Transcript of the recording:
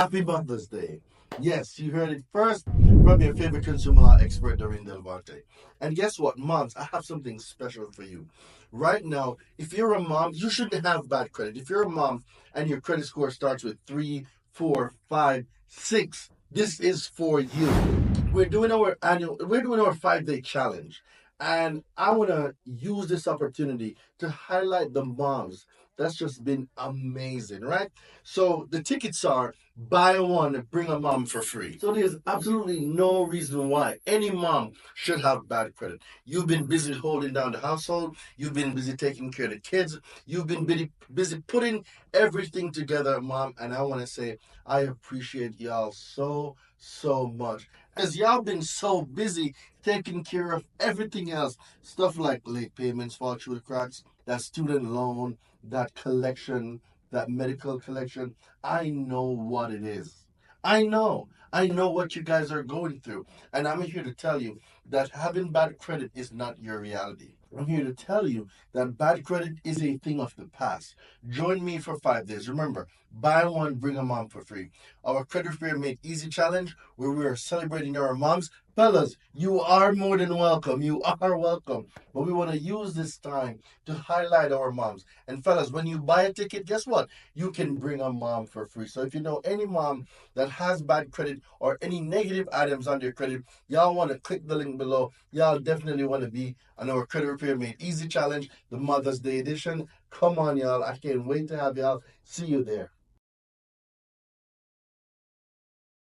Happy Mother's Day. Yes, you heard it first from your favorite consumer law expert, Doreen Del Monte. And guess what, moms? I have something special for you. Right now, if you're a mom, you shouldn't have bad credit. If you're a mom and your credit score starts with 3, 4, 5, 6, this is for you. We're doing our 5 day challenge. And I want to use this opportunity to highlight the moms. That's just been amazing, right? So the tickets are buy one, bring a mom for free. So there's absolutely no reason why any mom should have bad credit. You've been busy holding down the household, you've been busy taking care of the kids, you've been busy putting everything together, mom. And I want to say, I appreciate y'all so much. As y'all been so busy taking care of everything else, stuff like late payments fall through the cracks, that student loan, that collection, that medical collection. I know what it is. I know. I know what you guys are going through. And I'm here to tell you that having bad credit is not your reality. I'm here to tell you that bad credit is a thing of the past. Join me for 5 days. Remember, buy one, bring a mom for free. Our Credit Fair Made Easy Challenge, where we are celebrating our moms. Fellas, you are more than welcome. You are welcome. But we want to use this time to highlight our moms. And fellas, when you buy a ticket, guess what? You can bring a mom for free. So if you know any mom that has bad credit or any negative items on their credit, y'all want to click the link below. Y'all definitely want to be on our Credit Repair Made Easy Challenge, the Mother's Day edition. Come on, y'all. I can't wait to have y'all. See you there.